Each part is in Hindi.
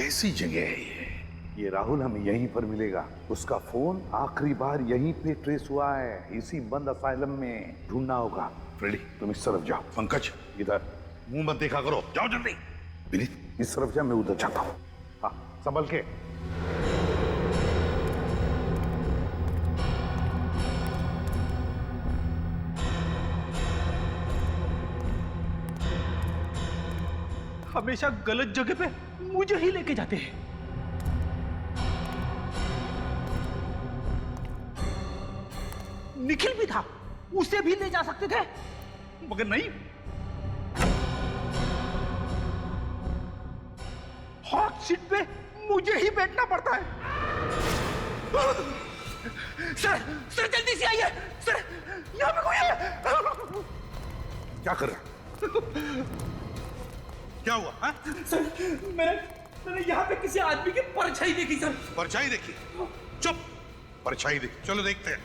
कैसी जगह है ये राहुल हमें यहीं पर मिलेगा। उसका फोन आखिरी बार यहीं पे ट्रेस हुआ है, इसी बंद असाइलम में। ढूंढना होगा। फ्रेडी तुम इस तरफ जाओ, पंकज इधर मुंह मत देखा करो, जाओ जल्दी। विनीत इस तरफ जा, मैं उधर जाता हूँ। हाँ संभल के। हमेशा गलत जगह पे मुझे ही लेके जाते हैं। निखिल भी था, उसे भी ले जा सकते थे, मगर नहीं। हॉट सीट पे मुझे ही बैठना पड़ता है। सर जल्दी से आइए सर, यहाँ पे कोई है। क्या कर रहा है? क्या हुआ हा? सर मैंने यहाँ पे किसी आदमी की परछाई देखी सर। परछाई देखी? चुप, परछाई देखी, चलो देखते हैं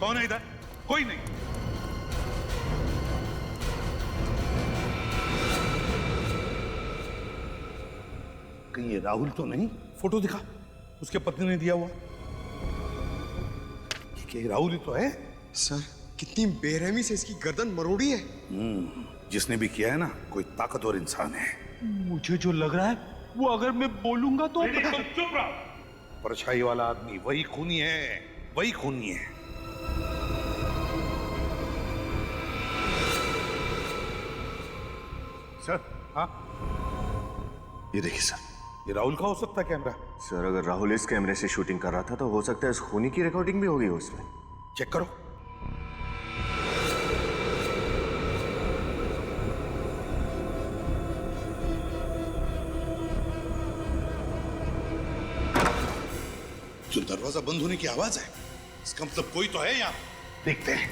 कौन है इधर। कोई नहीं। कहीं ये राहुल तो नहीं? फोटो दिखा, उसके पत्नी ने दिया हुआ। ये राहुल ही तो है। सर कितनी बेरहमी से इसकी गर्दन मरोड़ी है। जिसने भी किया है ना, कोई ताकतवर इंसान है। मुझे जो लग रहा है वो अगर मैं बोलूंगा तो चुप रहो। परछाई वाला आदमी वही खूनी है, वही खूनी है। सर हाँ, ये देखिए सर, ये राहुल का हो सकता है कैमरा। सर अगर राहुल इस कैमरे से शूटिंग कर रहा था तो हो सकता है इस खूनी की रिकॉर्डिंग भी होगी उसमें। चेक करो। जो दरवाजा बंद होने की आवाज है, इसका मतलब कोई तो है यहाँ। देखते हैं।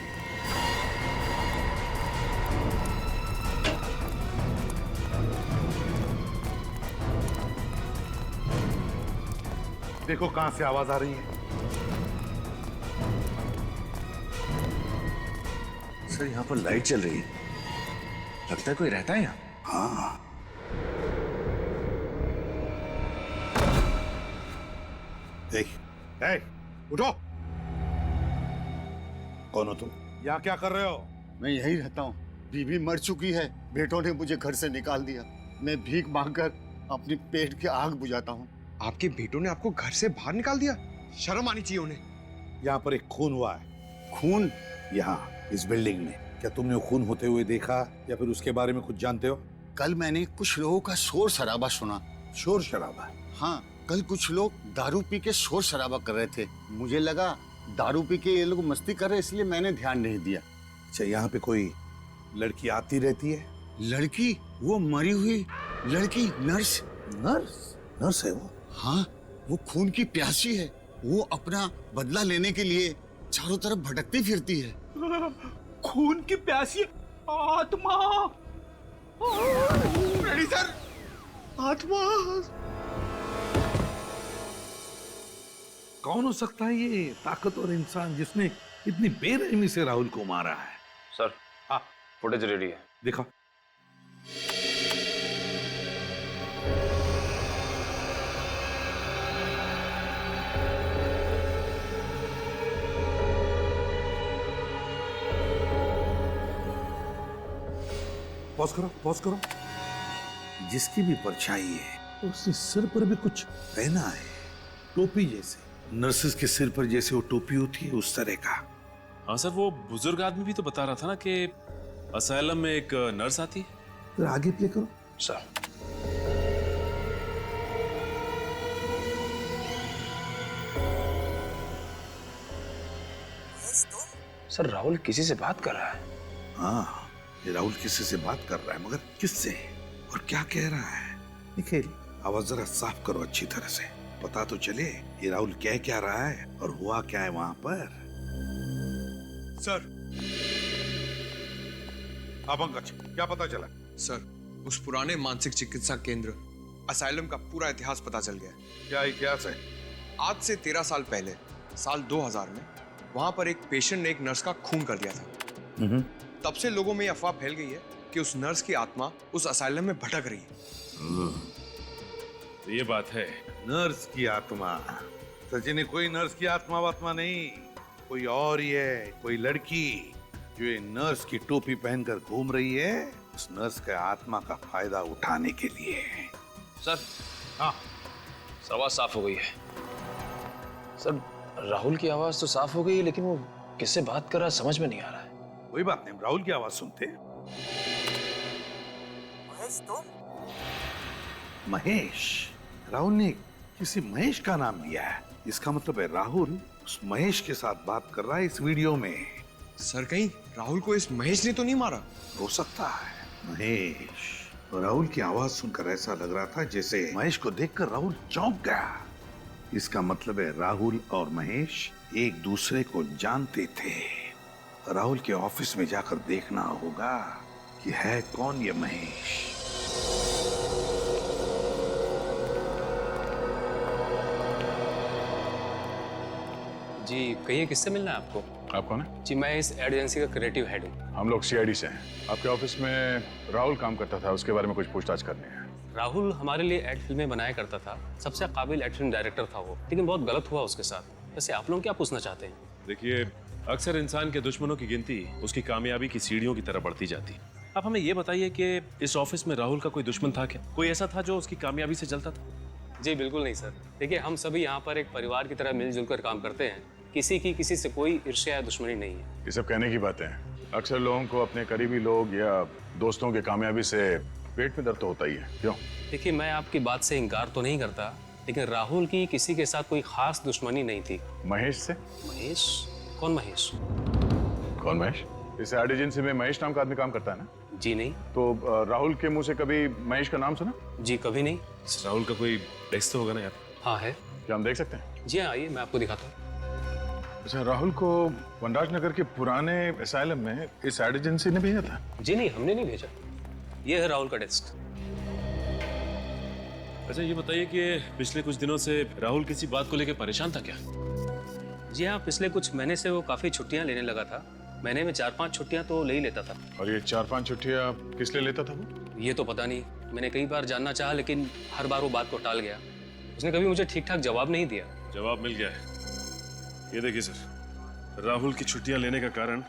देखो कहां से आवाज आ रही है। सर यहाँ पर लाइट चल रही है, लगता है कोई रहता है यहाँ। हाँ उठो। कौन हो तुम? यहाँ क्या कर रहे हो? मैं यही रहता हूँ। बीवी मर चुकी है, बेटों ने मुझे घर से निकाल दिया। मैं भीख मांगकर अपनी पेट की आग बुझाता हूँ। आपके बेटों ने आपको घर से बाहर निकाल दिया? शर्म आनी चाहिए उन्हें। यहाँ पर एक खून हुआ है। खून? यहाँ इस बिल्डिंग में। क्या तुमने खून होते हुए देखा या फिर उसके बारे में कुछ जानते हो? कल मैंने कुछ लोगों का शोर शराबा सुना। शोर शराबा? हाँ, कल कुछ लोग दारू पी के शोर शराबा कर रहे थे। मुझे लगा दारू पी के ये लोग मस्ती कर रहे, इसलिए मैंने ध्यान नहीं दिया। अच्छा, यहाँ पे कोई लड़की आती रहती है? लड़की? वो मरी हुई लड़की? नर्स? नर्स? नर्स है वो? हाँ, वो खून की प्यासी है। वो अपना बदला लेने के लिए चारों तरफ भटकती फिरती है। खून की प्यासी आत्मा। सर, आत्मा? कौन हो सकता है ये ताकतवर इंसान जिसने इतनी बेरहमी से राहुल को मारा है? सर हाँ, फुटेज रेडी है। दिखा। पॉज करो, पॉज करो। जिसकी भी परछाई है उसके सिर पर भी कुछ पहना है, टोपी जैसे। नर्सेस के सिर पर जैसे वो टोपी होती है, उस तरह का। हाँ सर, वो बुजुर्ग आदमी भी तो बता रहा था ना कि असाइलम में एक नर्स आती है। फिर आगे प्ले करो। सर सर राहुल किसी से बात कर रहा है। हाँ, ये राहुल किसी से बात कर रहा है, मगर किससे और क्या कह रहा है? निखिल, आवाज जरा साफ करो अच्छी तरह से, पता तो चले ये राहुल कह क्या रहा है और हुआ क्या है वहां पर। सर। हाँ पंकज, क्या पता चला? सर, उस पुराने मानसिक चिकित्सा केंद्र असाइलम का पूरा इतिहास पता चल गया। क्या इतिहास है? आज से 13 साल पहले, साल 2000 में वहां पर एक पेशेंट ने एक नर्स का खून कर दिया था। तब से लोगों में यह अफवाह फैल गई है कि उस नर्स की आत्मा उस असाइलम में भटक रही है। तो ये बात है। नर्स की आत्मा। सचिन, कोई नर्स की आत्मा वात्मा नहीं, कोई और ही है, कोई लड़की जो ये नर्स की टोपी पहनकर घूम रही है, उस नर्स के आत्मा का फायदा उठाने के लिए। सर, हाँ, आवाज साफ हो गई है। सर, राहुल की आवाज तो साफ हो गई है, लेकिन वो किससे बात कर रहा है समझ में नहीं आ रहा है। कोई बात नहीं, राहुल की आवाज सुनते। महेश। राहुल ने किसी महेश का नाम लिया है, इसका मतलब है राहुल उस महेश के साथ बात कर रहा है इस वीडियो में। सर कहीं राहुल को इस महेश ने तो नहीं मारा? हो सकता है। महेश। राहुल की आवाज सुनकर ऐसा लग रहा था जैसे महेश को देखकर राहुल चौंक गया। इसका मतलब है राहुल और महेश एक दूसरे को जानते थे। राहुल के ऑफिस में जाकर देखना होगा कि है कौन ये महेश। जी कहिए, किससे मिलना है आपको? आप कौन है? जी मैं इस एड एजेंसी का क्रिएटिव हेड हूँ। हम लोग सीआईडी से हैं। आपके ऑफिस में राहुल काम करता था, उसके बारे में कुछ पूछताछ करनी है। राहुल हमारे लिए एड फिल्में बनाया करता था, सबसे काबिल एड फिल्म डायरेक्टर था वो, लेकिन बहुत गलत हुआ उसके साथ। वैसे आप लोग क्या पूछना चाहते हैं? देखिए, अक्सर इंसान के दुश्मनों की गिनती उसकी कामयाबी की सीढ़ियों की तरह बढ़ती जाती है। आप हमें ये बताइए कि इस ऑफिस में राहुल का कोई दुश्मन था क्या? कोई ऐसा था जो उसकी कामयाबी से जलता था? जी बिल्कुल नहीं सर। देखिए, हम सभी यहाँ पर एक परिवार की तरह मिलजुल कर काम करते हैं। किसी की किसी से कोई ईर्ष्या या दुश्मनी नहीं है। ये सब कहने की बातें हैं। अक्सर लोगों को अपने करीबी लोग या दोस्तों की कामयाबी से पेट में दर्द तो होता ही है। क्यों? देखिए, मैं आपकी बात से इनकार तो नहीं करता, लेकिन राहुल की किसी के साथ कोई खास दुश्मनी नहीं थी। महेश से? महेश? कौन महेश? कौन महेश? इस एड एजेंसी में महेश नाम का आदमी काम करता है ना? जी नहीं। तो राहुल के मुंह से कभी महेश का नाम सुना? जी कभी नहीं। राहुल का कोई डेस्क तो होगा ना यार? हाँ है। क्या हम देख सकते हैं? जी हाँ, आइए मैं आपको दिखाता हूँ। अच्छा, राहुल को वनराज नगर के पुराने असाइलम में इस एड एजेंसी ने भेजा था? जी नहीं, हमने नहीं भेजा। ये है राहुल का डेस्क। अच्छा, ये बताइए कि पिछले कुछ दिनों से राहुल किसी बात को लेकर परेशान था क्या? जी हाँ, पिछले कुछ महीने से वो काफी छुट्टियां लेने लगा था। महीने में 4-5 छुट्टियां तो ले ही लेता था। और ये 4-5 छुट्टियां किस लिए लेता था वो? ये तो पता नहीं। मैंने कई बार जानना चाहा, लेकिन हर बार वो बात को टाल गया। उसने कभी मुझे ठीक ठाक जवाब नहीं दिया। जवाब मिल गया है। ये देखिए सर, राहुल की छुट्टियां लेने का कारण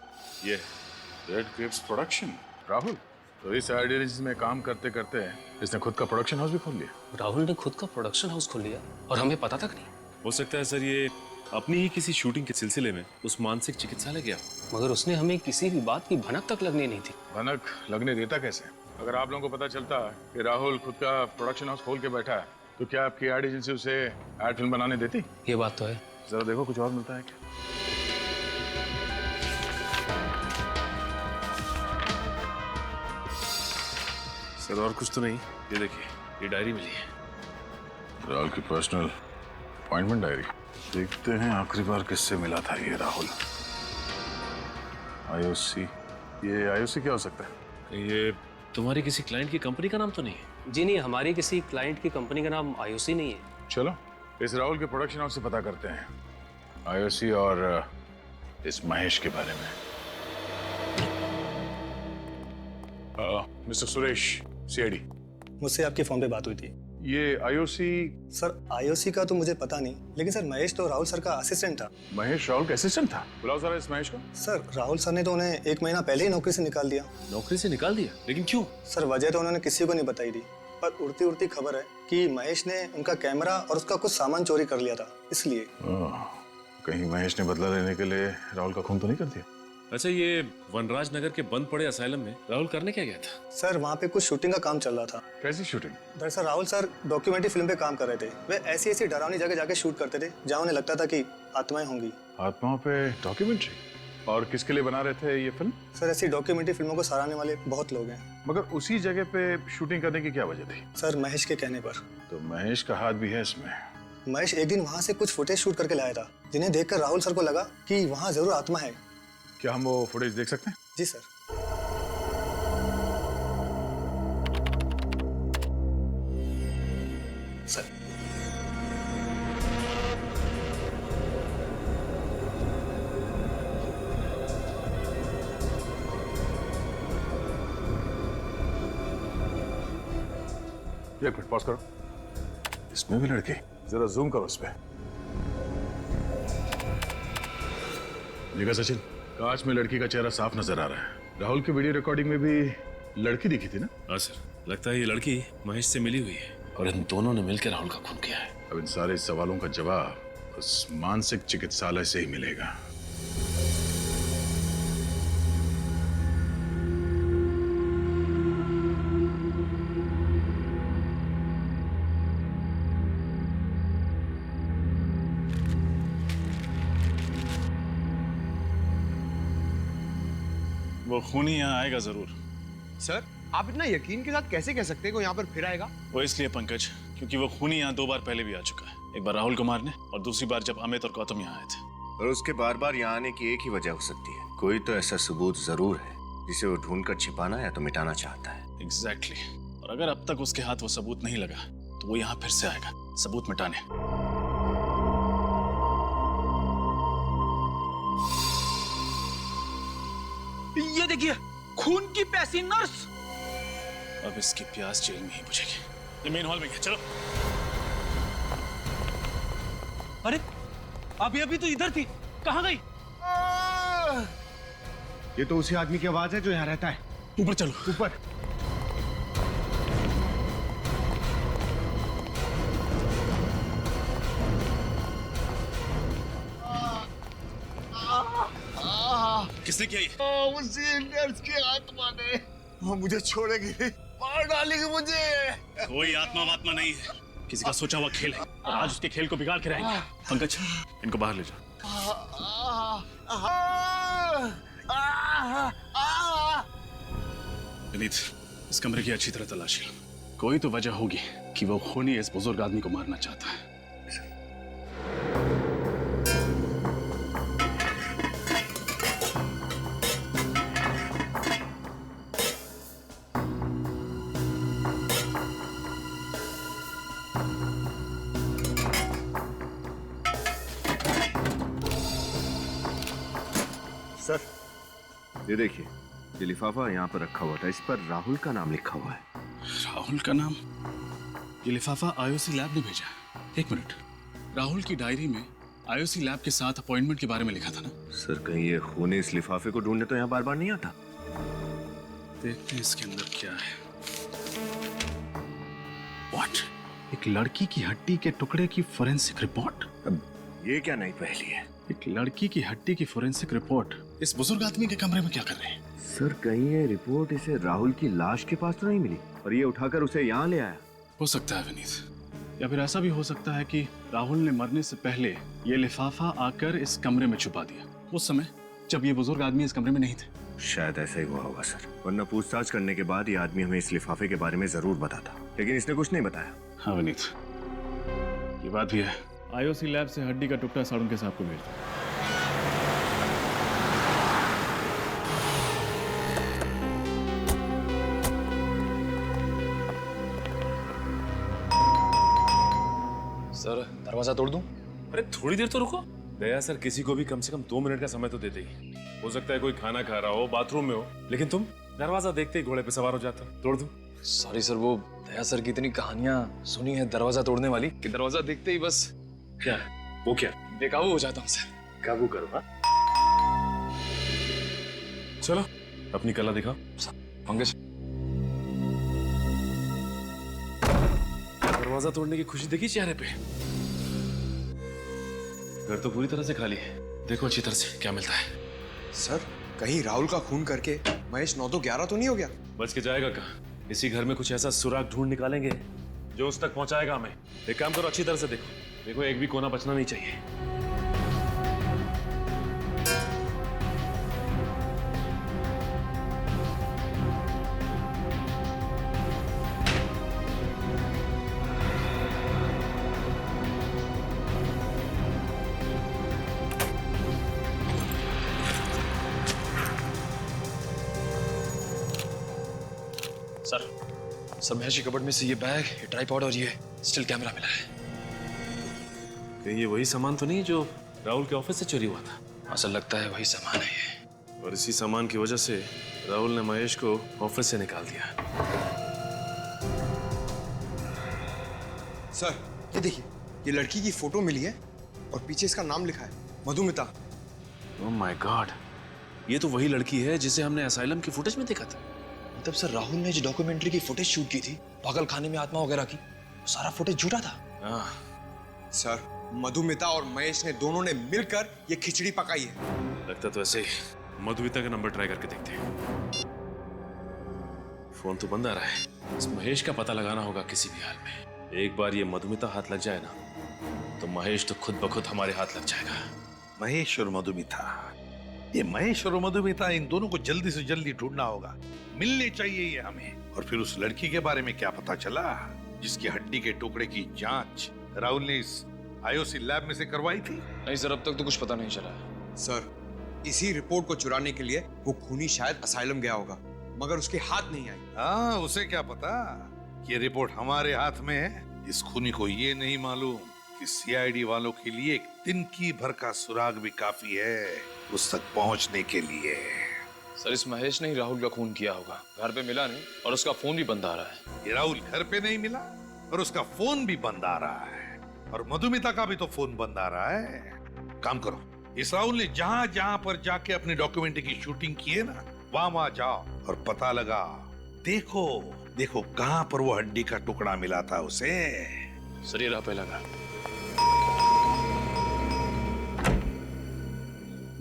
ये है। Red Cripps production. राहुल तो इस एड एजेंसी में काम करते करते इसने खुद का प्रोडक्शन हाउस भी खोल लिया। राहुल ने खुद का प्रोडक्शन हाउस खोल लिया और हमें पता तक नहीं। हो सकता है सर ये अपनी ही किसी शूटिंग के सिलसिले में उस मानसिक चिकित्सालय गया, मगर उसने हमें किसी भी बात की भनक तक लगने नहीं थी। भनक लगने देता कैसे? अगर आप लोगों को पता चलता कि राहुल खुद का प्रोडक्शन हाउस खोल के बैठा है, तो क्या आपकी एड एजेंसी उसे एड फिल्म बनाने देती? ये बात तो है। जरा देखो कुछ और मिलता है क्या। सर और कुछ तो नहीं। ये देखिए, ये डायरी मिली है। राहुल की पर्सनल अपॉइंटमेंट डायरी। देखते हैं आखिरी बार किससे मिला था ये राहुल। आईओसी। ये आईओसी क्या हो सकता है? ये तुम्हारी किसी क्लाइंट की कंपनी का नाम तो नहीं है? जी नहीं, हमारी किसी क्लाइंट की कंपनी का नाम आईओसी नहीं है। चलो इस राहुल के प्रोडक्शन हाउस से पता करते हैं आईओसी और इस महेश के बारे में। Mister Suresh, CID. मुझसे आपके फोन पे बात हुई थी। ये आईओसी? सर आईओसी का तो मुझे पता नहीं, लेकिन सर महेश तो राहुल सर का असिस्टेंट था। महेश राहुल का असिस्टेंट था? बुलाओ सर इस महेश को। सर राहुल सर ने तो उन्हें 1 महीना पहले ही नौकरी से निकाल दिया। नौकरी से निकाल दिया? लेकिन क्यों? सर वजह तो उन्होंने किसी को नहीं बताई थी, पर उड़ती उड़ती खबर है कि महेश ने उनका कैमरा और उसका कुछ सामान चोरी कर लिया था, इसलिए। कहीं महेश ने बदला लेने के लिए राहुल का खून तो नहीं कर दिया? अच्छा, ये वनराज नगर के बंद पड़े असाइलम में राहुल करने क्या गया था? सर वहाँ पे कुछ शूटिंग का काम चल रहा था। कैसी शूटिंग? दरअसल राहुल सर डॉक्यूमेंट्री फिल्म पे काम कर रहे थे। वे ऐसी ऐसी डरावनी जगह जाके शूट करते थे जहाँ उन्हें लगता था कि आत्माएं होंगी। आत्माओं पे डॉक्यूमेंट्री? और किसके लिए बना रहे थे ये फिल्म? सर ऐसी डॉक्यूमेंट्री फिल्मों को सराहने वाले बहुत लोग हैं। मगर उसी जगह पे शूटिंग करने की क्या वजह थी? सर महेश के कहने पर। तो महेश का हाथ भी है इसमें? महेश एक दिन वहाँ से कुछ फुटेज शूट करके लाया था, जिन्हें देखकर राहुल सर को लगा कि वहाँ जरूर आत्मा है। क्या हम वो फुटेज देख सकते हैं? जी सर। सर एक मिनट पॉज करो। इसमें भी लड़की, जरा जूम करो उस पे। देखा सचिन, कांच में लड़की का चेहरा साफ नजर आ रहा है। राहुल की वीडियो रिकॉर्डिंग में भी लड़की दिखी थी ना? हाँ सर, लगता है ये लड़की महेश से मिली हुई है और इन दोनों ने मिलकर राहुल का खून किया है। अब इन सारे सवालों का जवाब उस मानसिक चिकित्सालय से ही मिलेगा। वो खूनी यहाँ आएगा जरूर। सर, आप इतना यकीन के साथ कैसे कह सकते हैं कि वो यहाँ पर फिर आएगा? वो इसलिए पंकज, क्योंकि वो खूनी यहाँ 2 बार पहले भी आ चुका है। एक बार राहुल को मारने और दूसरी बार जब अमित और गौतम यहाँ आए थे। और उसके बार बार यहाँ आने की एक ही वजह हो सकती है, कोई तो ऐसा सबूत जरूर है जिसे वो ढूंढकर छिपाना या तो मिटाना चाहता है। एग्जैक्टली। और अगर अब तक उसके हाथ वो सबूत नहीं लगा तो वो यहाँ फिर से आएगा सबूत मिटाने। ये देखिए, खून की प्यासी नर्स। अब इसकी प्यास जेल में ही बुझेगी। ये मेन हॉल में गया, चलो। अरे अभी तो इधर थी, कहाँ गई? ये तो उसी आदमी की आवाज है जो यहाँ रहता है। ऊपर चलो। ऊपर। किसने किया ये? उसी नर्स की आत्मा ने। वो मुझे छोड़ेगी, मार डालेगी मुझे। कोई आत्मा वात्मा नहीं है, किसी का सोचा हुआ खेल है और आज उसके खेल को बिगाड़ के रहेंगे। पंकज, इनको बाहर ले जाओ। विनीत, इस कमरे की अच्छी तरह तलाशी लो। कोई तो वजह होगी कि वो खूनी इस बुजुर्ग आदमी को मारना चाहता है। सर, ये देखिए, ये लिफाफा यहाँ पर रखा हुआ था, इस पर राहुल का नाम लिखा हुआ है। राहुल का नाम? ये लिफाफा आईओसी लैब ने भेजा। एक मिनट, राहुल की डायरी में आईओसी लैब के साथ अपॉइंटमेंट के बारे में लिखा था ना? सर, कहीं ये खूनी इस लिफाफे को ढूंढने तो यहाँ बार बार नहीं आता? देखते हैं इसके अंदर क्या है। What? एक लड़की की हड्डी के टुकड़े की फोरेंसिक रिपोर्ट? अब ये क्या नई पहेली है? एक लड़की की हड्डी की फोरेंसिक रिपोर्ट इस बुजुर्ग आदमी के कमरे में क्या कर रहे हैं? सर, कहीं ये रिपोर्ट इसे राहुल की लाश के पास तो नहीं मिली और ये उठाकर उसे यहाँ ले आया? हो सकता है विनीत, या फिर ऐसा भी हो सकता है कि राहुल ने मरने से पहले ये लिफाफा आकर इस कमरे में छुपा दिया, उस समय जब ये बुजुर्ग आदमी इस कमरे में नहीं थे। शायद ऐसा ही हुआ होगा सर, वरना पूछताछ करने के बाद ये आदमी हमें इस लिफाफे के बारे में जरूर बताता, लेकिन इसने कुछ नहीं बताया। हाँ विनीत, ये बात भी है। आईओसी लैब से हड्डी का टुकड़ा साड़ू के साहब को भेज दो। सर, दरवाजा तोड़ दूं? अरे थोड़ी देर तो रुको। दया सर किसी को भी कम से कम 2 मिनट का समय तो देते ही। हो सकता है कोई खाना खा रहा हो, बाथरूम में हो, लेकिन तुम दरवाजा देखते ही घोड़े पे सवार हो जाते हो। तोड़ दूं? सॉरी सर, वो दया सर की इतनी कहानियां सुनी है दरवाजा तोड़ने वाली कि दरवाजा देखते ही बस क्या वो क्या बेकाबू हो जाता हूँ सर। काबू करो। हाँ चलो अपनी कला दिखाओ। पंकज, दरवाजा तोड़ने की खुशी देखी चेहरे पे। घर तो पूरी तरह से खाली है, देखो अच्छी तरह से क्या मिलता है। सर, कहीं राहुल का खून करके महेश 9 तो 11 तो नहीं हो गया? बच के जाएगा कहाँ? इसी घर में कुछ ऐसा सुराग ढूंढ निकालेंगे जो उस तक पहुंचाएगा हमें। एक काम करो, अच्छी तरह से देखो, देखो एक भी कोना बचना नहीं चाहिए। सर, महेश की कबर्ड में से ये बैग, ये ट्राइपॉड और ये स्टिल कैमरा मिला है। कहीं ये वही सामान तो नहीं जो राहुल के ऑफिस से चोरी हुआ था? हाँ सर, लगता है वही सामान है ये। और इसी सामान की वजह से राहुल ने महेश को ऑफिस से निकाल दिया। सर ये देखिए, ये लड़की की फोटो मिली है और पीछे इसका नाम लिखा है, मधुमिता। ओह माय गॉड, ये तो वही लड़की है जिसे हमने असाइलम की फुटेज में देखा था। मतलब सर राहुल ने जो डॉक्यूमेंट्री की फुटेज शूट की थी पागल खाने में आत्मा वगैरह की, वो सारा फुटेज झूठा था। हाँ, सर मधुमिता और महेश ने दोनों ने मिलकर ये खिचड़ी पकाई है। लगता तो ऐसे ही। मधुमिता का नंबर ट्राई करके देखते हैं। फोन तो बंद आ रहा है। इस महेश का पता लगाना होगा किसी भी हाल में। एक बार ये मधुमिता हाथ लग जाए ना, तो महेश तो खुद ब खुद हमारे हाथ लग जाएगा। महेश और मधुमिता, ये महेश और मधुमिता, इन दोनों को जल्दी से जल्दी ढूंढना होगा। मिलने चाहिए ये हमें। और फिर उस लड़की के बारे में क्या पता चला जिसकी हड्डी के टुकड़े की जांच राहुल ने इस आईओसी लैब में से करवाई थी? नहीं सर, अब तक तो कुछ पता नहीं चला है। सर इसी रिपोर्ट को चुराने के लिए वो खूनी शायद असाइलम गया होगा, मगर उसके हाथ नहीं आई। हाँ, उसे क्या पता ये रिपोर्ट हमारे हाथ में है। इस खूनी को ये नहीं मालूम कि सीआईडी वालों के लिए एक तिनकी भर का सुराग भी काफी है उस तक पहुंचने के लिए। सर इस महेश ने ही राहुल का खून किया होगा। घर पे मिला नहीं और उसका फोन भी बंद आ रहा है। ये राहुल घर पे नहीं मिला और उसका फोन भी बंद आ रहा है, और मधुमिता का भी तो फोन बंद आ रहा है। काम करो, इस राहुल ने जहां जहां पर जाके अपनी डॉक्यूमेंट्री की शूटिंग की है ना, वहां जाओ और पता लगा। देखो देखो कहां पर वो हड्डी का टुकड़ा मिला था उसे। सर ये रहा पहला घर।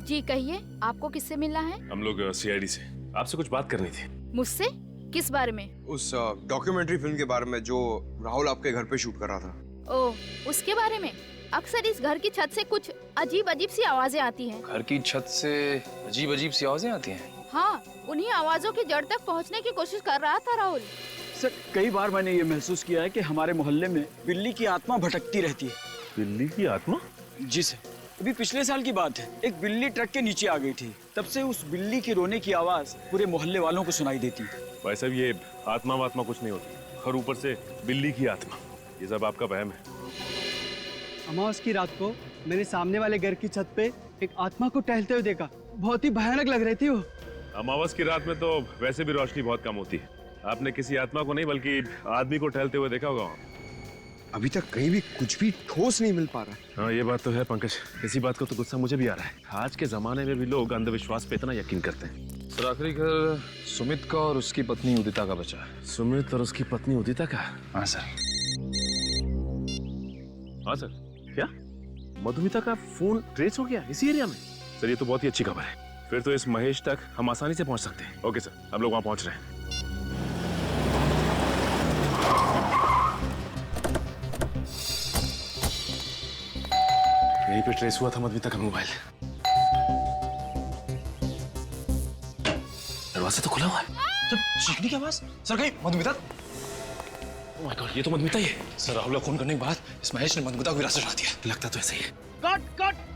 जी कहिए, आपको किससे मिलना है? हम लोग सीआईडी से आपसे कुछ बात करनी थी। मुझसे? किस बारे में? उस डॉक्यूमेंट्री फिल्म के बारे में जो राहुल आपके घर पे शूट कर रहा था। ओह, उसके बारे में? अक्सर इस घर की छत से कुछ अजीब अजीब सी आवाजें आती हैं। घर की छत से अजीब अजीब सी आवाजें आती हैं? हाँ, उन्हीं आवाजों की जड़ तक पहुंचने की कोशिश कर रहा था राहुल। सर कई बार मैंने ये महसूस किया है कि हमारे मोहल्ले में बिल्ली की आत्मा भटकती रहती है। बिल्ली की आत्मा? जी सर, अभी पिछले साल की बात है। एक बिल्ली ट्रक के नीचे आ गई थी। तब से उस बिल्ली की रोने की आवाज पूरे मोहल्ले वालों को सुनाई देती है। भाई साहब, ये आत्मा वात्मा कुछ नहीं होती, और ऊपर से बिल्ली की आत्मा, ये सब आपका वहम है। अमावस की रात को मैंने सामने वाले घर की छत पे एक आत्मा को टहलते हुए देखा। बहुत ही भयानक लग रही थी वो। अमावस की रात में तो वैसे भी रोशनी बहुत कम होती है। आपने किसी आत्मा को नहीं बल्कि आदमी को टहलते हुए देखा होगा। अभी तक कहीं भी कुछ भी ठोस नहीं मिल पा रहा है। हाँ ये बात तो है पंकज, इसी बात को तो गुस्सा मुझे भी आ रहा है। आज के जमाने में भी लोग अंधविश्वास पे इतना यकीन करते हैं। सर आखिरी घर सुमित का और उसकी पत्नी उदिता का बचा है। सुमित और उसकी पत्नी उदिता का? हाँ सर। हाँ सर, क्या मधुमिता का फोन ट्रेस हो गया इसी एरिया में? सर ये तो बहुत ही अच्छी खबर है। फिर तो इस महेश तक हम आसानी से पहुंच सकते हैं। ओके सर, हम लोग वहां पहुंच रहे हैं। यहीं पे ट्रेस हुआ था मधुमिता का मोबाइल। दरवाजा तो खुला हुआ है। सर चीखने की आवाज। सर कहीं मधुमिता? ओह माय गॉड, ये तो मधुमिता ही है। सर राहुल का खून करने के बाद इस महेश ने मधुमिता को हिरासत में दिया। लगता तो ऐसा ही है। Cut cut!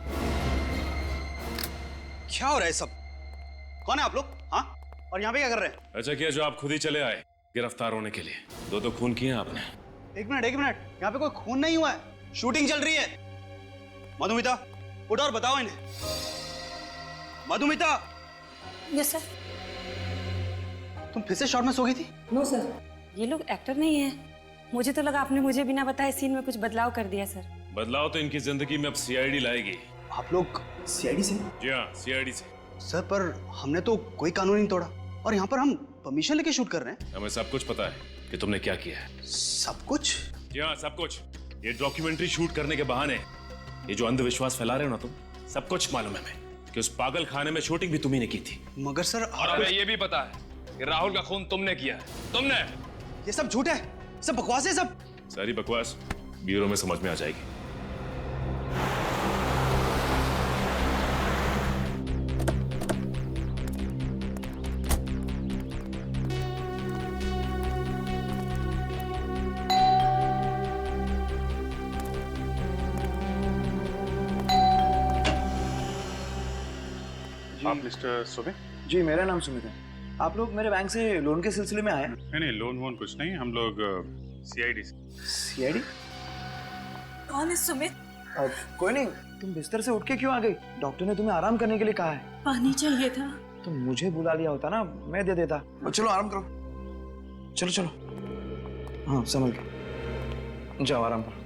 क्या हो रहा है सब? कौन है आप लोग? हाँ, और यहाँ पे क्या कर रहे हैं? अच्छा किया जो आप खुद ही चले आए गिरफ्तार होने के लिए। दो खून किए हैं आपने। एक मिनट, यहाँ पे कोई खून नहीं हुआ है, शूटिंग चल रही है। मधुमिता उठो और बताओ इन्हें। मधुमिता! Yes sir. तुम फिर से शॉट में सो गई थी? नो सर, ये लोग एक्टर नहीं है। मुझे तो लगा आपने मुझे बिना बताए सीन में कुछ बदलाव कर दिया सर। बदलाव तो इनकी जिंदगी में अब सीआईडी लाएगी। आप लोग सीआईडी से? जी हाँ, सीआईडी से। सर पर हमने तो कोई कानून नहीं तोड़ा, और यहाँ पर हम परमिशन लेके शूट कर रहे हैं। हमें सब कुछ पता है कि तुमने क्या किया है। सब कुछ? जी हाँ, सब कुछ। ये डॉक्यूमेंट्री शूट करने के बहाने ये जो अंधविश्वास फैला रहे हो ना तुम, सब कुछ मालूम है हमें कि उस पागल खाने में शूटिंग भी तुम्ही ने की थी। मगर सर और हमें ये भी पता है कि राहुल का खून तुमने किया है। तुमने। ये सब झूठ है, सब बकवास है। सब सारी बकवास ब्यूरो में समझ में आ जाएगी। आप मिस्टर सुमित? जी मेरा नाम सुमित है। आप लोग मेरे बैंक से लोन के सिलसिले में आए? नहीं, लोन वोन कुछ नहीं, हम लोग सीआईडी से। सीआईडी? कौन है सुमित? कोई नहीं, तुम बिस्तर से उठ के क्यों आ गई? डॉक्टर ने तुम्हें आराम करने के लिए कहा है। पानी चाहिए था। तुम मुझे बुला लिया होता ना, मैं दे देता। चलो आराम करो, चलो चलो। हाँ संभल के। जाओ आराम करो।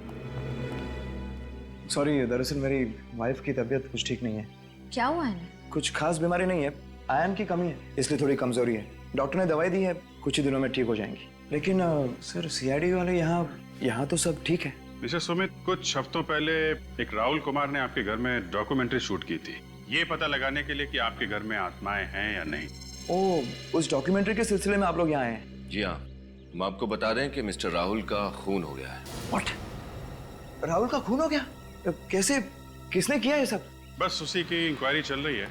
सॉरी, दरअसल मेरी वाइफ की तबीयत कुछ ठीक नहीं है। क्या हुआ है इन्हें? कुछ खास बीमारी नहीं है, आयरन की कमी है, इसलिए थोड़ी कमजोरी है। डॉक्टर ने दवाई दी है, कुछ ही दिनों में ठीक हो जाएंगी। लेकिन सर सीआईडी वाले यहाँ तो सब ठीक है। मिस्टर सुमित, कुछ हफ्तों पहले एक राहुल कुमार ने आपके घर में डॉक्यूमेंट्री शूट की थी, ये पता लगाने के लिए कि आपके घर में आत्माएं हैं या नहीं। ओह, उस डॉक्यूमेंट्री के सिलसिले में आप लोग यहाँ आए हैं? जी हाँ, हम आपको बता दें कि मिस्टर राहुल का खून हो गया है। व्हाट? राहुल का खून हो गया? कैसे, किसने किया ये सब? बस उसी की इंक्वायरी चल रही है,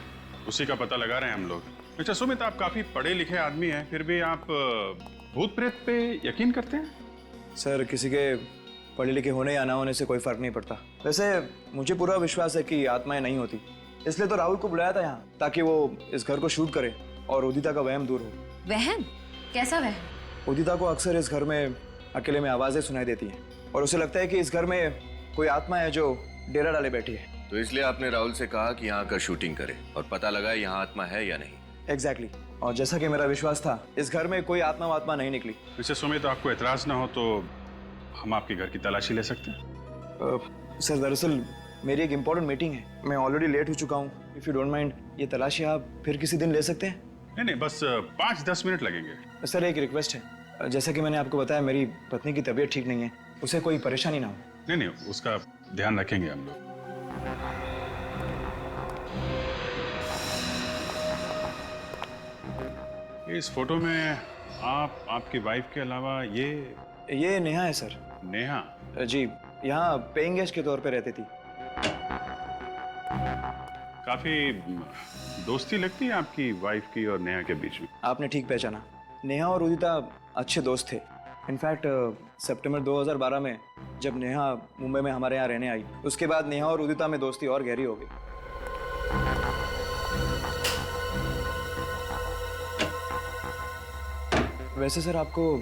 उसी का पता लगा रहे हैं हम लोग। मिस्टर सुमित, आप काफी पढ़े लिखे आदमी हैं, फिर भी आप भूत प्रेत पे यकीन करते हैं? सर, किसी के पढ़े लिखे होने या ना होने से कोई फर्क नहीं पड़ता। वैसे मुझे पूरा विश्वास है कि आत्माएं नहीं होती, इसलिए तो राहुल को बुलाया था यहाँ, ताकि वो इस घर को शूट करे और उदिता का वहम दूर हो। वहम? कैसा वहम? उदिता को अक्सर इस घर में अकेले में आवाजें सुनाई देती हैं और उसे लगता है कि इस घर में कोई आत्मा है जो डेरा डाले बैठी है। तो इसलिए आपने राहुल से कहा कि यहाँ आकर शूटिंग करे और पता लगाए यहाँ आत्मा है या नहीं। एग्जैक्टली। और जैसा कि मेरा विश्वास था, इस घर में कोई आत्मा वात्मा नहीं निकली। मिस्टर सुमित, आपको एतराज ना हो तो हम आपके घर की तलाशी ले सकते हैं? सर, दरअसल मेरी एक इम्पोर्टेंट मीटिंग है, मैं ऑलरेडी लेट हो चुका हूँ। इफ यू डोंट माइंड, ये तलाशी आप फिर किसी दिन ले सकते हैं? नहीं, बस 5-10 मिनट लगेंगे। सर, एक रिक्वेस्ट है, जैसा कि मैंने आपको बताया, मेरी पत्नी की तबीयत ठीक नहीं है, उसे कोई परेशानी ना हो। नहीं, उसका ध्यान रखेंगे हम लोग। इस फोटो में आप, आपकी वाइफ के अलावा ये नेहा है सर। नेहा? जी, यहाँ पेइंग गेस्ट के तौर पे रहती थी। काफी दोस्ती लगती है आपकी वाइफ की और नेहा के बीच में। आपने ठीक पहचाना, नेहा और उदिता अच्छे दोस्त थे। इनफैक्ट सितंबर 2012 में जब नेहा मुंबई में हमारे यहाँ रहने आई, उसके बाद नेहा और उदिता में दोस्ती और गहरी हो गई। वैसे सर, आपको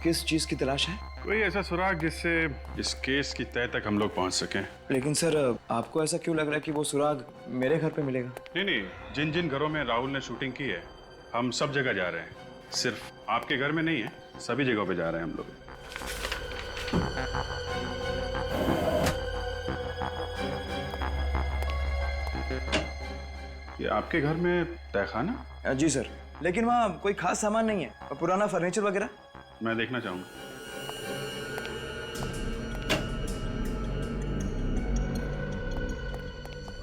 किस चीज की तलाश है? कोई ऐसा सुराग जिससे इस केस की तह तक हम लोग पहुंच सकें। लेकिन सर, आपको ऐसा क्यों लग रहा है कि वो सुराग मेरे घर पे मिलेगा? नहीं, जिन जिन घरों में राहुल ने शूटिंग की है, हम सब जगह जा रहे हैं। सिर्फ आपके घर में नहीं है, सभी जगहों पे जा रहे हैं हम लोग। ये आपके घर में तहखाना? जी सर, लेकिन वहाँ कोई खास सामान नहीं है, पुराना फर्नीचर वगैरह। मैं देखना चाहूंगा।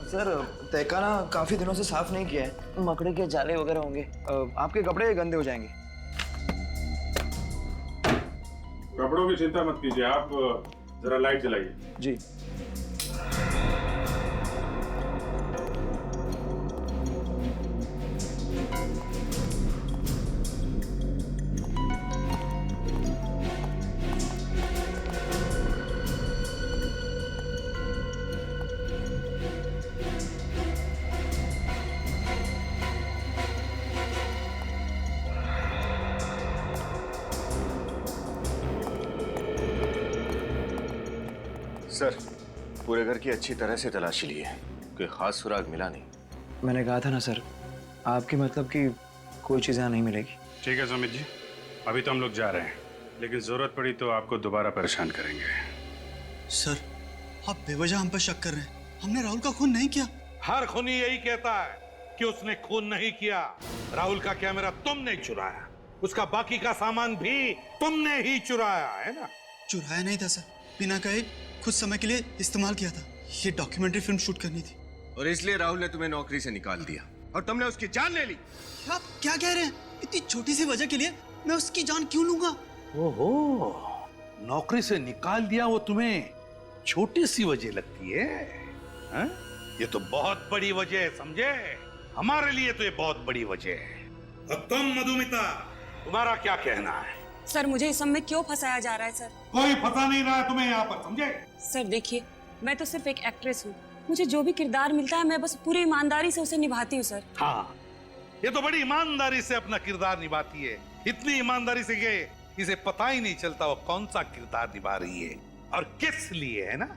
सर, तहखाना काफी दिनों से साफ नहीं किया है, मकड़ी के जाले वगैरह होंगे, आपके कपड़े गंदे हो जाएंगे। कपड़ों की चिंता मत कीजिए, आप जरा लाइट जलाइए। जी। सर, पूरे घर की अच्छी तरह से तलाशी ली है, कोई खास सुराग मिला नहीं। मैंने कहा था ना सर, आपकी मतलब कि कोई चीज़ यहाँ नहीं मिलेगी। ठीक है सुमित जी, अभी तो हम लोग जा रहे हैं, लेकिन जरूरत पड़ी तो आपको दोबारा परेशान करेंगे। सर, आप बेवजह हम पर शक कर रहे हैं, हमने राहुल का खून नहीं किया। हर खूनी यही कहता है कि उसने खून नहीं किया। राहुल का कैमरा तुमने चुराया, उसका बाकी का सामान भी तुमने ही चुराया है ना? चुराया नहीं था सर, बिना कहे कुछ समय के लिए इस्तेमाल किया था। ये डॉक्यूमेंट्री फिल्म शूट करनी थी। और इसलिए राहुल ने तुम्हें नौकरी से निकाल दिया और तुमने उसकी जान ले ली। आप क्या कह रहे हैं? इतनी छोटी सी वजह के लिए मैं उसकी जान क्यों लूंगा? ओहो, नौकरी से निकाल दिया वो तुम्हें छोटी सी वजह लगती है? हा? ये तो बहुत बड़ी वजह है, समझे? हमारे लिए तो ये बहुत बड़ी वजह है। अब तुम मधुमिता, तुम्हारा क्या कहना है? सर, मुझे इस सब में क्यों फंसाया जा रहा है सर? कोई फंसा नहीं रहा है तुम्हें यहाँ पर, समझे? सर देखिए, मैं तो सिर्फ एक एक्ट्रेस हूँ, मुझे जो भी किरदार मिलता है मैं बस पूरी ईमानदारी से उसे निभाती हूँ सर। हाँ, ये तो बड़ी ईमानदारी से अपना किरदार निभाती है, इतनी ईमानदारी से कि इसे पता ही नहीं चलता वो कौन सा किरदार निभा रही है और किस लिए, है ना?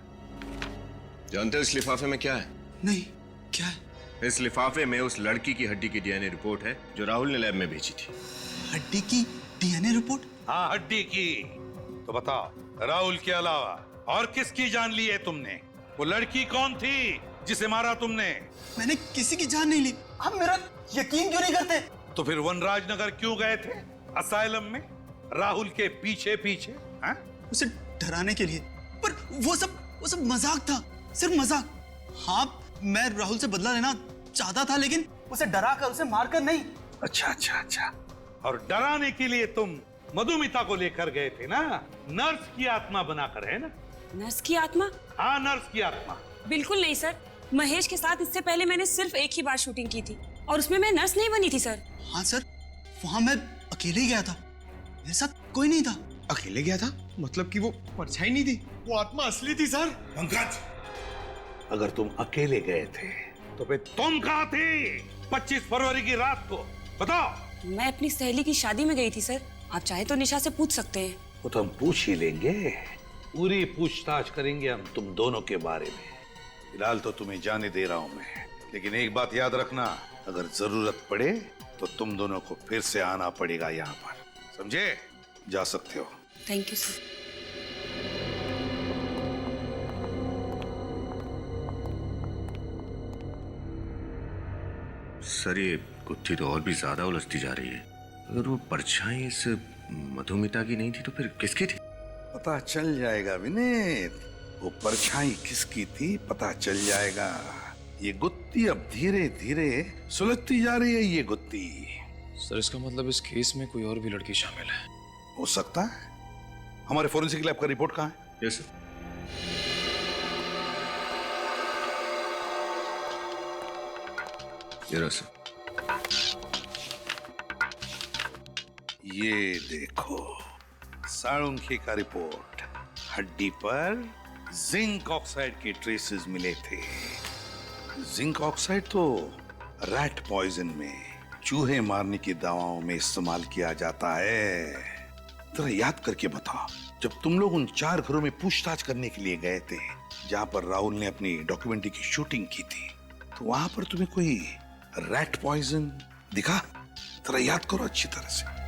जानते हो इस लिफाफे में क्या है? नहीं, क्या है? इस लिफाफे में उस लड़की की हड्डी की डीएनए रिपोर्ट है जो राहुल ने लैब में भेजी थी। हड्डी की डीएनए रिपोर्ट? हाँ, हड्डी की। तो बताओ, राहुल के अलावा और किसकी जान ली है तुमने? वो लड़की कौन थी जिसे मारा तुमने? मैंने किसी की जान नहीं ली। आप मेरा यकीन क्यों नहीं करते? तो फिर वनराज नगर क्यों गए थे? असाइलम में राहुल के पीछे पीछे? उसे डराने के लिए। पर वो सब मजाक था, सिर्फ मजाक। हाँ, मैं राहुल से बदला लेना चाहता था, लेकिन उसे डरा कर, उसे मारकर नहीं। अच्छा। और डराने के लिए तुम मधुमिता को लेकर गए थे ना, नर्स की आत्मा बनाकर, है ना? नर्स की आत्मा? हाँ, नर्स की आत्मा। बिल्कुल नहीं सर। महेश के साथ इससे पहले मैंने सिर्फ एक ही बार शूटिंग की थी और उसमें मैं नर्स नहीं बनी थी सर। हाँ सर, वहाँ मैं अकेले ही गया था, मेरे साथ कोई नहीं था। अकेले गया था? मतलब कि वो परछाई नहीं थी, वो आत्मा असली थी सर। पंकज, अगर तुम अकेले गए थे तो फिर तुम कहाँ थे 25 फरवरी की रात को? बताओ। मैं अपनी सहेली की शादी में गई थी सर। आप चाहे तो निशा से पूछ सकते हैं। वो तो हम पूछ ही लेंगे, पूरी पूछताछ करेंगे हम तुम दोनों के बारे में। फिलहाल तो तुम्हें जाने दे रहा हूं मैं, लेकिन एक बात याद रखना, अगर जरूरत पड़े तो तुम दोनों को फिर से आना पड़ेगा यहाँ पर, समझे? जा सकते हो। Thank you sir. सर, ये गुत्थी तो और भी ज्यादा उलझती जा रही है। अगर वो परछाई इस मधुमिता की नहीं थी तो फिर किसकी थी? पता चल जाएगा विनीत, वो परछाई किसकी थी पता चल जाएगा। ये गुत्थी अब धीरे धीरे सुलझती जा रही है। ये गुत्थी सर, इसका मतलब इस केस में कोई और भी लड़की शामिल है? हो सकता है। हमारे फोरेंसिक लैब का रिपोर्ट कहाँ है? Yes sir. ये देखो, साळुंखे का रिपोर्ट। हड्डी पर जिंक ऑक्साइड के ट्रेसेस मिले थे। जिंक ऑक्साइड तो रैट पॉइजन में, चूहे मारने की दवाओं में इस्तेमाल किया जाता है। जरा याद करके बताओ, जब तुम लोग उन 4 घरों में पूछताछ करने के लिए गए थे जहां पर राहुल ने अपनी डॉक्यूमेंट्री की शूटिंग की थी, तो वहां पर तुम्हें कोई रैट पॉइजन दिखा? जरा याद करो अच्छी तरह से।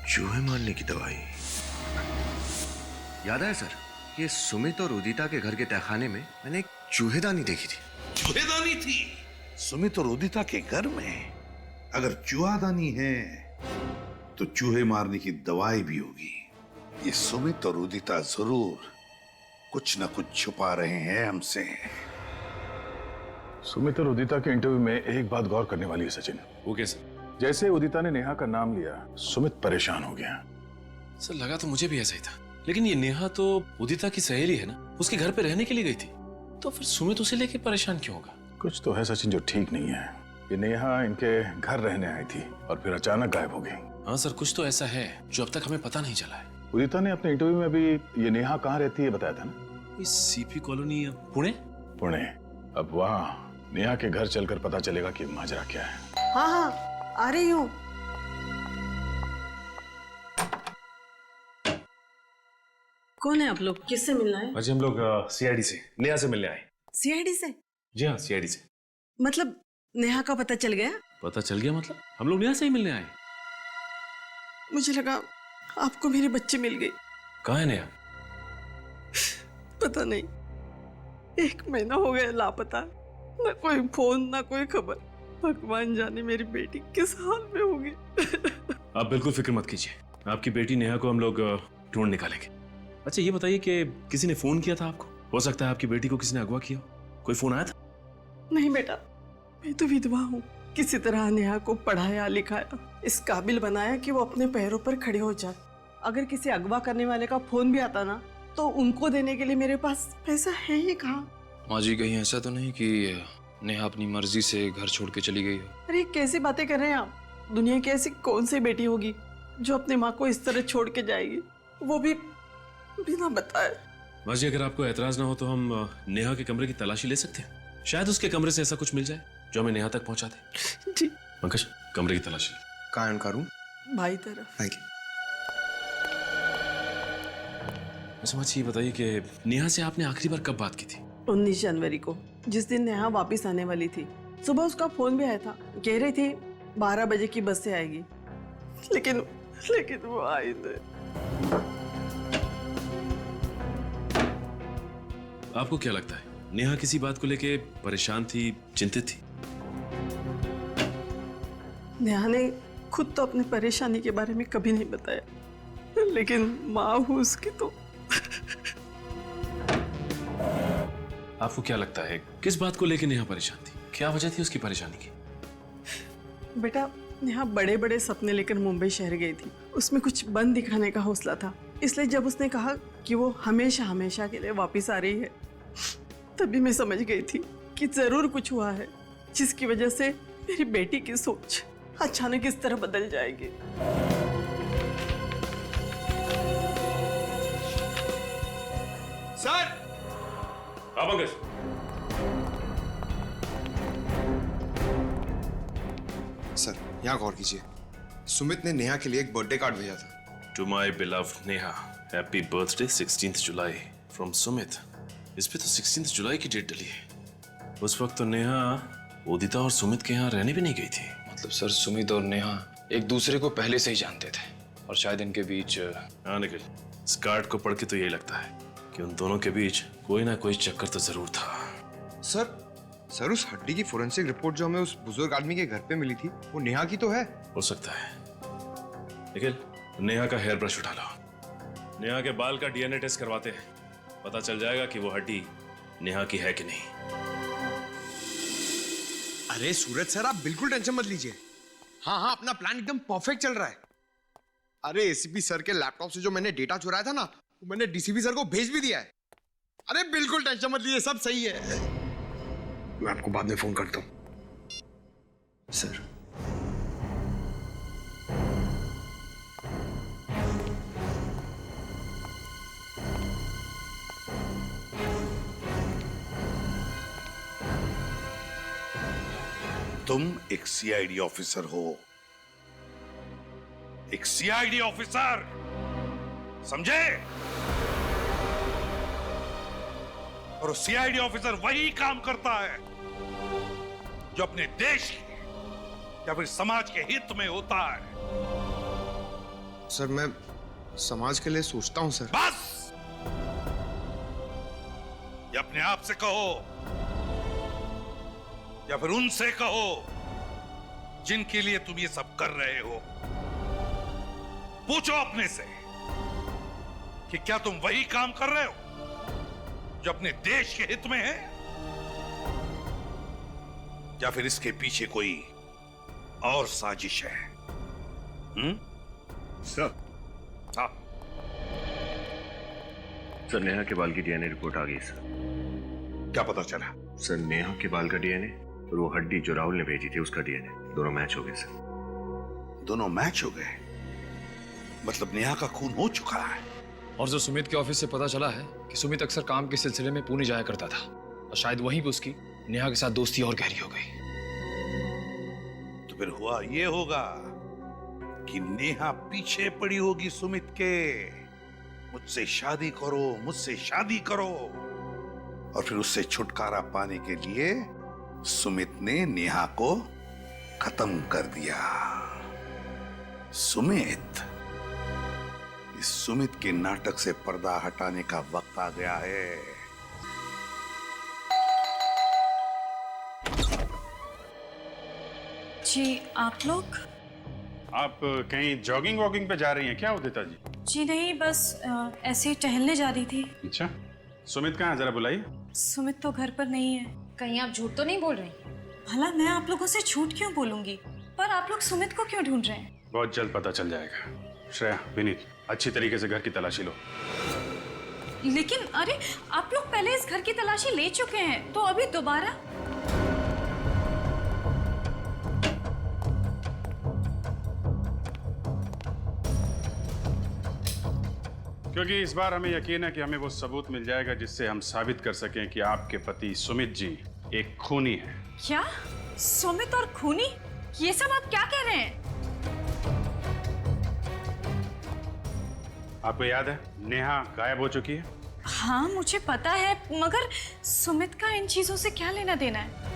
चूहे मारने की दवाई याद है सर। ये सुमित और उदिता के घर के तहखाने में मैंने एक चूहेदानी देखी थी। चूहेदानी थी सुमित और उदिता के घर में? अगर चूहादानी है तो चूहे मारने की दवाई भी होगी। ये सुमित और उदिता जरूर कुछ न कुछ छुपा रहे हैं हमसे। सुमित और उदिता के इंटरव्यू में एक बात गौर करने वाली है सचिन। वो कैसे? जैसे उदिता ने नेहा का नाम लिया, सुमित परेशान हो गया। सर, लगा तो मुझे भी ऐसा ही था, लेकिन ये नेहा तो उदिता की सहेली है ना, उसके घर पे रहने के लिए गई थी, तो फिर सुमित उसे लेके परेशान क्यों होगा? कुछ तो है सचिन जो ठीक नहीं है। ये नेहा इनके घर रहने आई थी और फिर अचानक गायब हो गई। हाँ सर, कुछ तो ऐसा है जो अब तक हमें पता नहीं चला है। उदिता ने अपने इंटरव्यू में भी ये नेहा कहाँ रहती है बताया था ना? इस सीपी कॉलोनी पुणे। पुणे। अब वहाँ नेहा के घर चलकर पता चलेगा कि माजरा क्या है। हाँ, आ रही हूँ। कौन है आप लोग? किससे मिलना है? आज हम लोग सीआईडी से नेहा से मिलने आए। सीआईडी से? जी हाँ, सीआईडी से। मतलब नेहा का पता चल गया? पता चल गया मतलब? हम लोग नेहा से ही मिलने आए। मुझे लगा आपको मेरे बच्चे मिल गए। कहाँ है नेहा? पता नहीं, 1 महीना हो गया लापता। ना कोई फोन, ना कोई खबर। भगवान जाने मेरी बेटी किस हाल में होगी। आप बिल्कुल फिक्र मत कीजिए, आपकी बेटी नेहा को हम लोग ढूंढ निकालेंगे। अच्छा, ये बताइए कि किसी ने फोन किया था आपको? हो सकता है आपकी बेटी को किसी ने अगवा किया। कोई फोन आया था? नहीं बेटा, मैं तो विधवा हूँ। किसी तरह नेहा को पढ़ाया लिखाया, इस काबिल बनाया कि वो अपने पैरों पर खड़े हो जाए। अगर किसी अगवा करने वाले का फोन भी आता ना, तो उनको देने के लिए मेरे पास पैसा है ही कहाँ। माँ जी, कहीं ऐसा तो नहीं कि नेहा अपनी मर्जी से घर छोड़ के चली गई हो? अरे कैसी बातें कर रहे हैं आप? दुनिया की ऐसी कौन सी बेटी होगी जो अपनी माँ को इस तरह छोड़ के जाएगी, वो भी बिना बताए? माँ जी, अगर आपको एतराज ना हो तो हम नेहा के कमरे की तलाशी ले सकते हैं। शायद उसके कमरे से ऐसा कुछ मिल जाए जो हमें नेहा तक पहुंचा दे। जी। पंकज, कमरे की तलाशी। कहाँ है उनका रूम? भाई तरफ। अच्छा माँ जी, बताइए कि नेहा से आपने आखिरी बार कब बात की थी? 19 जनवरी को, जिस दिन नेहा वापस आने वाली थी। सुबह उसका फोन भी आया था, कह रही थी 12 बजे की बस से आएगी, लेकिन वो आई नहीं। आपको क्या लगता है नेहा किसी बात को लेके परेशान थी, चिंतित थी? नेहा ने खुद तो अपनी परेशानी के बारे में कभी नहीं बताया, लेकिन माँ हूँ उसकी तो। आपको क्या लगता है किस बात को लेके नेहा परेशान थी? क्या वजह थी उसकी परेशानी की? बेटा, नेहा बड़े बड़े सपने लेकर मुंबई शहर गई थी। उसमें कुछ बन दिखाने का हौसला था, इसलिए जब उसने कहा कि वो हमेशा हमेशा के लिए वापस आ रही है, तभी मैं समझ गई थी कि जरूर कुछ हुआ है जिसकी वजह से मेरी बेटी की सोच अचानक इस तरह बदल जाएगी। सर! पंकज, सर यहाँ गौर कीजिए, सुमित ने नेहा के लिए एक बर्थडे कार्ड भेजा था। To my beloved Neha, happy birthday 16th July from Sumit. इस पे तो 16th जुलाई की डेट डली है। उस वक्त तो नेहा उदिता और सुमित के यहाँ रहने भी नहीं गई थी। मतलब सर सुमित और नेहा एक दूसरे को पहले से ही जानते थे और शायद इनके बीच। हाँ निखिल, इस कार्ड को पढ़ के तो यही लगता है कि उन दोनों के बीच कोई ना कोई चक्कर तो जरूर था। सर उस हड्डी की फोरेंसिक रिपोर्ट जो हमें उस बुजुर्ग आदमी के घर पे मिली थी, वो नेहा की तो है। हो सकता है। निखिल, नेहा का हेयर ब्रश उठा लो। नेहा के बाल का डीएनए टेस्ट करवाते हैं, पता चल जाएगा कि वो हड्डी नेहा की है कि नहीं। अरे सूरज सर, आप बिल्कुल टेंशन मत लीजिए। हाँ, अपना प्लान एकदम परफेक्ट चल रहा है। अरे एसीपी सर के लैपटॉप से जो मैंने डेटा चुराया था ना, वो मैंने डीसीपी सर को भेज भी दिया है। अरे बिल्कुल टेंशन मत लीजिए, सब सही है। मैं आपको बाद में फोन करता हूँ। सर तुम एक सीआईडी ऑफिसर हो, एक सीआईडी ऑफिसर, समझे? और सीआईडी ऑफिसर वही काम करता है जो अपने देश के या फिर समाज के हित में होता है। सर मैं समाज के लिए सोचता हूं सर। बस या अपने आप से कहो या फिर उनसे कहो जिनके लिए तुम ये सब कर रहे हो। पूछो अपने से कि क्या तुम वही काम कर रहे हो जो अपने देश के हित में है, या फिर इसके पीछे कोई और साजिश है? सर, हाँ सर, नेहा के बाल की डीएनए रिपोर्ट आ गई सर। क्या पता चला? सर नेहा के बाल का डीएनए और वो हड्डी जो राहुल ने भेजी थी उसका डीएनए दोनों मैच हो गए सर। दोनों मैच हो गए? मतलब नेहा का खून हो चुका है। और जो सुमित के ऑफिस से पता चला है कि सुमित अक्सर काम के सिलसिले में पुणे जाया करता था और शायद वहीं पे उसकी नेहा के साथ दोस्ती और गहरी हो गई। तो फिर हुआ ये होगा कि नेहा पीछे पड़ी होगी सुमित के, मुझसे शादी करो, मुझसे शादी करो, और फिर उससे छुटकारा पाने के लिए सुमित ने नेहा को खत्म कर दिया। सुमित, इस सुमित के नाटक से पर्दा हटाने का वक्त आ गया है। जी आप लोग? आप कहीं जॉगिंग वॉकिंग पे जा रही हैं क्या उदिता जी? जी नहीं, बस ऐसे ही टहलने जा रही थी। अच्छा, सुमित कहाँ है, जरा बुलाइए। सुमित तो घर पर नहीं है। कहीं आप झूठ तो नहीं बोल रही? भला मैं आप लोगों से झूठ क्यों बोलूंगी, पर आप लोग सुमित को क्यों ढूंढ रहे हैं? बहुत जल्द पता चल जाएगा। श्रेया, विनीत, अच्छी तरीके से घर की तलाशी लो। लेकिन अरे आप लोग पहले इस घर की तलाशी ले चुके हैं, तो अभी दोबारा? क्योंकि इस बार हमें यकीन है कि हमें वो सबूत मिल जाएगा जिससे हम साबित कर सकें कि आपके पति सुमित जी एक खूनी है। क्या? सुमित और खूनी? ये सब आप क्या कह रहे हैं? आपको याद है नेहा गायब हो चुकी है? हाँ मुझे पता है, मगर सुमित का इन चीजों से क्या लेना देना है?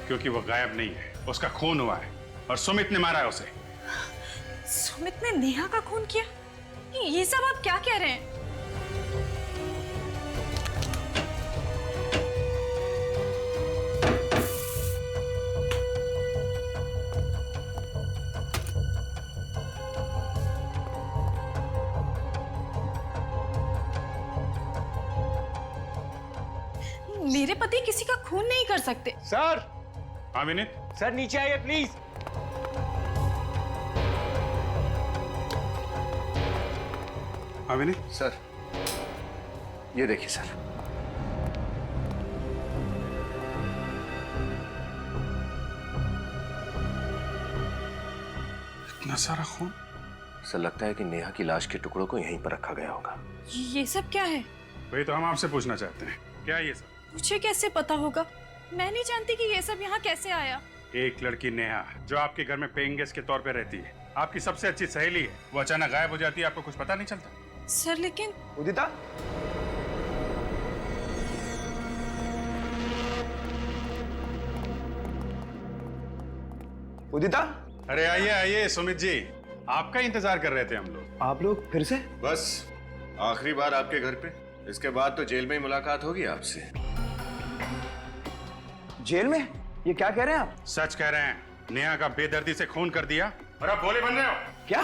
क्योंकि वो गायब नहीं है, उसका खून हुआ है और सुमित ने मारा है उसे। सुमित ने नेहा का खून किया? ये सब आप क्या कह रहे हैं? मेरे पति किसी का खून नहीं कर सकते। सर। हाँ विनीत। सर नीचे आइए प्लीज। हाँ विनीत। सर ये देखिए सर। इतना सारा खून। सर लगता है कि नेहा की लाश के टुकड़ों को यहीं पर रखा गया होगा। ये सब क्या है? वही तो हम आपसे पूछना चाहते हैं, क्या ये सब? मुझे कैसे पता होगा? मैं नहीं जानती कि ये सब यहाँ कैसे आया। एक लड़की नेहा जो आपके घर में पेइंग गेस्ट के तौर पे रहती है, आपकी सबसे अच्छी सहेली है, वो अचानक गायब हो जाती है, आपको कुछ पता नहीं चलता? सर लेकिन उदिता, उदिता। अरे आइए आइए सुमित जी, आपका इंतजार कर रहे थे हम लोग। आप लोग फिर से? बस आखिरी बार आपके घर पे, इसके बाद तो जेल में ही मुलाकात होगी आपसे। जेल में? ये क्या कह रहे हैं आप? सच कह रहे हैं, नेहा का बेदर्दी से खून कर दिया और आप भोले बन रहे हो। क्या?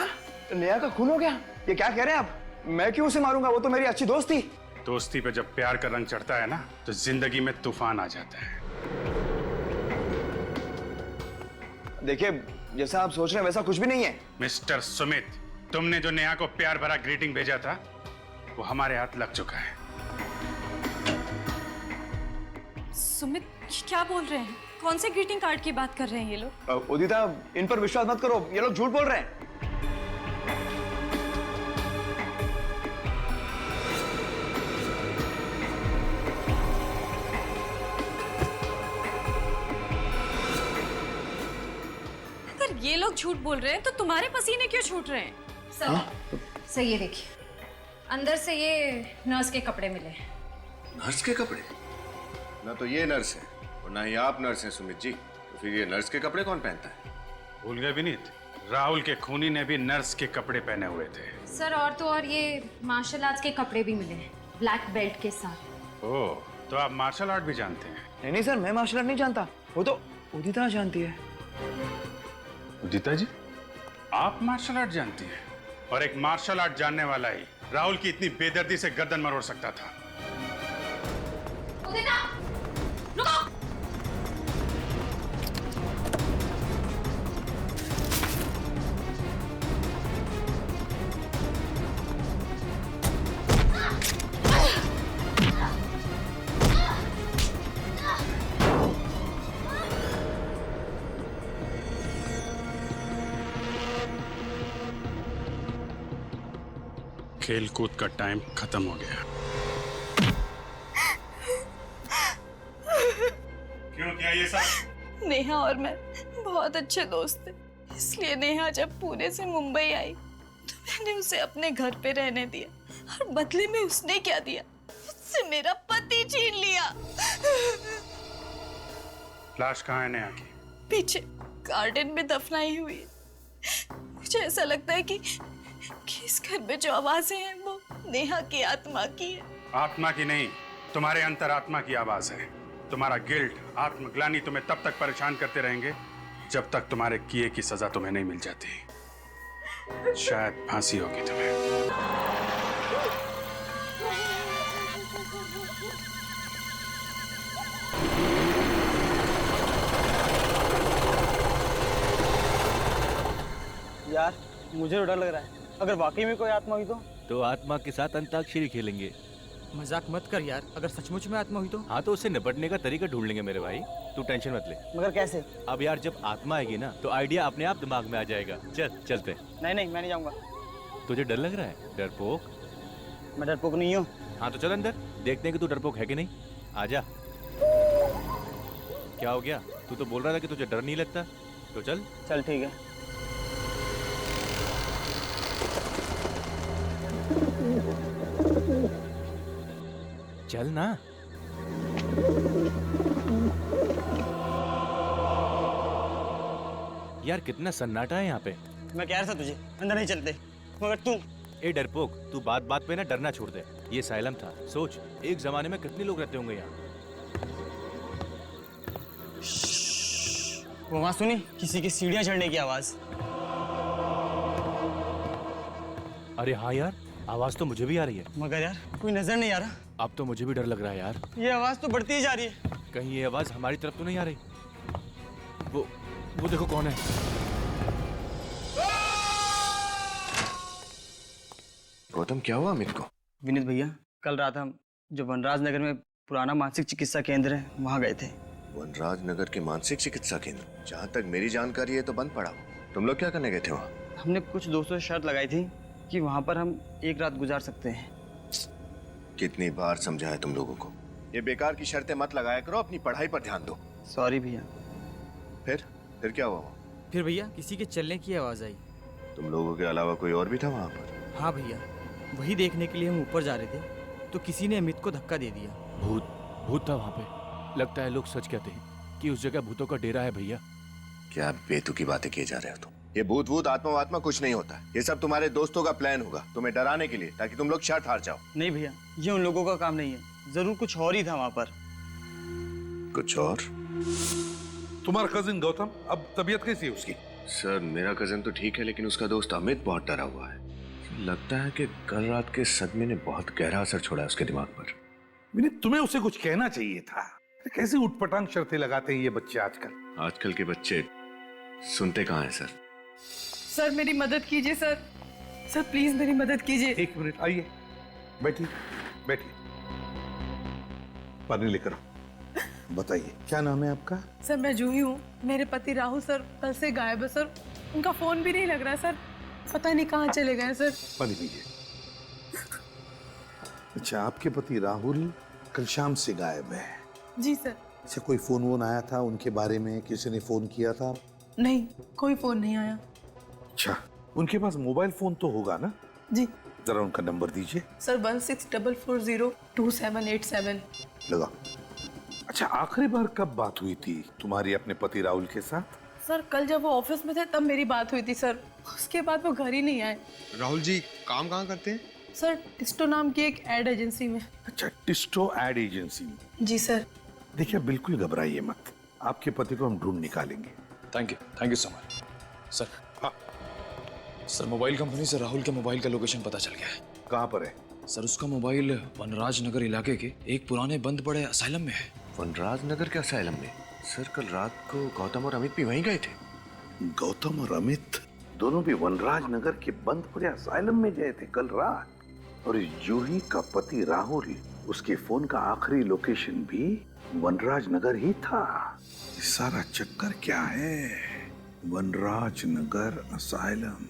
नेहा का खून हो गया? ये क्या कह रहे हैं आप? मैं क्यों उसे मारूंगा? वो तो मेरी अच्छी दोस्त थी। दोस्ती पे जब प्यार का रंग चढ़ता है ना, तो जिंदगी में तूफान आ जाता है। देखिए, जैसा आप सोच रहे हैं वैसा कुछ भी नहीं है। मिस्टर सुमित, तुमने जो नेहा को प्यार भरा ग्रीटिंग भेजा था, वो हमारे हाथ लग चुका है। सुमित क्या बोल रहे हैं? कौन से ग्रीटिंग कार्ड की बात कर रहे हैं ये लोग? उदिता, इन पर विश्वास मत करो, ये लोग झूठ बोल रहे हैं। अगर ये लोग झूठ बोल रहे हैं तो तुम्हारे पसीने क्यों छूट रहे हैं? सर ये देखिए, अंदर से ये नर्स के कपड़े मिले। नर्स के कपड़े? ना तो ये नर्स है और ना ही आप नर्स हैं सुमित जी, तो फिर ये नर्स के कपड़े कौन पहनता है? भूल गए विनीत, राहुल के खूनी ने भी नर्स के कपड़े पहने हुए थे। सर और तो और ये मार्शल आर्ट्स के कपड़े भी मिले हैं, ब्लैक बेल्ट के साथ। ओह, तो आप मार्शल आर्ट भी जानते हैं? नहीं नहीं सर, मैं मार्शल आर्ट नहीं जानता, वो तो उदिता जानती है। उदिता जी, आप मार्शल आर्ट जानती हैं? और एक मार्शल आर्ट जानने वाला ही राहुल की इतनी बेदर्दी से गर्दन मरोड़ सकता था। उदिता, रुको! खेल कूद का टाइम खत्म हो गया। क्यों, क्या ये सब? नेहा और मैं बहुत अच्छे दोस्त थे, इसलिए नेहा जब पुणे से मुंबई आई तो मैंने उसे अपने घर पे रहने दिया और बदले में उसने क्या दिया? उससे मेरा पति छीन लिया। लाश कहाँ है नेहा की? पीछे गार्डन में दफनाई हुई है। मुझे ऐसा लगता है कि इस घर में जो आवाजें हैं वो नेहा की आत्मा की है। आत्मा की नहीं, तुम्हारे अंतरात्मा की आवाज है। तुम्हारा गिल्ट, आत्मग्लानि तुम्हें तब तक परेशान करते रहेंगे जब तक तुम्हारे किए की सजा तुम्हें नहीं मिल जाती। शायद फांसी होगी तुम्हें। यार मुझे तो डर लग रहा है, अगर वाकई में कोई आत्मा हुई तो आत्मा के साथ अंताक्षरी खेलेंगे। मजाक मत कर यार, अगर सचमुच में आत्मा हुई तो? हाँ तो उससे निपटने का तरीका ढूंढ लेंगे मेरे भाई, तू टेंशन मत ले। मगर कैसे? अब यार जब आत्मा आएगी ना तो आइडिया अपने आप दिमाग में आ जाएगा। चल चलते। नहीं नहीं, मैं नहीं जाऊंगा। तुझे डर लग रहा है? डरपोक? मैं डरपोक नहीं हूँ। हाँ तो चल अंदर, देखते हैं कि तू डरपोक है कि नहीं। आजा। क्या हो गया? तू तो बोल रहा था कि तुझे डर नहीं लगता, तो चल। चल ठीक है। चल ना। यार कितना सन्नाटा है यहाँ पे। मैं कह रहा था तुझे अंदर नहीं चलते, मगर तू ए डरपोक, तू बात बात पे ना डरना छोड़ दे। ये साइलम था, सोच एक जमाने में कितने लोग रहते होंगे यहाँ। वो वहां सुनी किसी की सीढ़ियां चढ़ने की आवाज। अरे हाँ यार, आवाज तो मुझे भी आ रही है, मगर यार कोई नजर नहीं आ रहा। अब तो मुझे भी डर लग रहा है यार। ये आवाज तो बढ़ती ही जा रही है। कहीं ये आवाज हमारी तरफ तो नहीं आ रही। वो देखो कौन है। गौतम क्या हुआ अमित को? विनीत भैया, कल रात हम जो वनराज नगर में पुराना मानसिक चिकित्सा केंद्र है वहाँ गए थे। वनराज नगर के मानसिक चिकित्सा केंद्र? जहाँ तक मेरी जानकारी है तो बंद पड़ा हो। तुम लोग क्या करने गए थे वहाँ? हमने कुछ दोस्तों से शर्त लगाई थी कि वहाँ पर हम एक रात गुजार सकते हैं। कितनी बार समझाया तुम लोगों को, ये बेकार की शर्तें मत लगाया करो, अपनी पढ़ाई पर ध्यान दो। सॉरी भैया। फिर क्या हुआ? फिर भैया किसी के चलने की आवाज आई। तुम लोगों के अलावा कोई और भी था वहाँ पर? हाँ भैया, वही देखने के लिए हम ऊपर जा रहे थे तो किसी ने अमित को धक्का दे दिया। भूत था वहाँ पे। लगता है लोग सच कहते हैं कि उस जगह भूतों का डेरा है भैया। क्या बेतुकी बातें किए जा रहे हो तुम? ये भूत वूत आत्मा कुछ नहीं होता। ये सब तुम्हारे दोस्तों का प्लान होगा तुम्हें डराने के लिए, ताकि तुम लोग शर्त हार जाओ। नहीं भैया, ये उन लोगों का काम नहीं है। जरूर कुछ और ही था वहाँ पर। कुछ और? तुम्हारा कजिन गौतम, अब तबीयत कैसी है उसकी? सर मेरा कजिन तो ठीक है, लेकिन उसका दोस्त अमित बहुत डरा हुआ है। लगता है कि कल रात के सदमे ने बहुत गहरा असर छोड़ा है उसके दिमाग पर। विनीत, तुम्हें उसे कुछ कहना चाहिए था। कैसे उठपटांग शर्तें लगाते हैं ये बच्चे आजकल। आजकल के बच्चे सुनते कहाँ हैं सर। सर मेरी मदद कीजिए सर। सर प्लीज मेरी मदद कीजिए। एक मिनट, आइए बैठिए बैठिए। पानी लेकर आओ। बताइए क्या नाम है आपका? सर मैं जूही हूँ। मेरे पति राहुल सर कल से गायब है सर। उनका फोन भी नहीं लग रहा है सर। पता नहीं कहाँ चले गए सर। पानी पीजिए। अच्छा, आपके पति राहुल कल शाम से गायब है? जी सर। अच्छा, कोई फोन वोन आया था उनके बारे में? किसी ने फोन किया था? नहीं, कोई फोन नहीं आया। अच्छा, उनके पास मोबाइल फोन तो होगा ना? जी। जरा उनका नंबर दीजिए। सर 1644022787। लगा। अच्छा, आखिरी बार कब बात हुई थी तुम्हारी अपने पति राहुल के साथ? सर कल जब वो ऑफिस में थे तब मेरी बात हुई थी सर। उसके बाद वो घर ही नहीं आए। राहुल जी काम कहाँ करते हैं? सर टिस्टो नाम की एक एड एजेंसी में। अच्छा, टिस्टो एड एजेंसी में। जी सर। देखिए, बिल्कुल घबराइए मत, आपके पति को हम ढूंढ निकालेंगे। Thank you so much sir. हाँ सर, मोबाइल कंपनी से राहुल के मोबाइल का लोकेशन पता चल गया है। कहाँ पर है? सर उसका मोबाइल वनराज नगर इलाके के एक पुराने बंद पड़े असाइलम में है। वनराज नगर के असाइलम में? सर कल रात को गौतम और अमित भी वहीं गए थे। गौतम और अमित दोनों भी वनराज नगर के बंद पड़े असाइलम में गए थे कल रात। और इस जूही का पति राहुल, उसके फोन का आखिरी लोकेशन भी वनराज नगर ही था। इस सारा चक्कर क्या है? वनराज नगर असाइलम।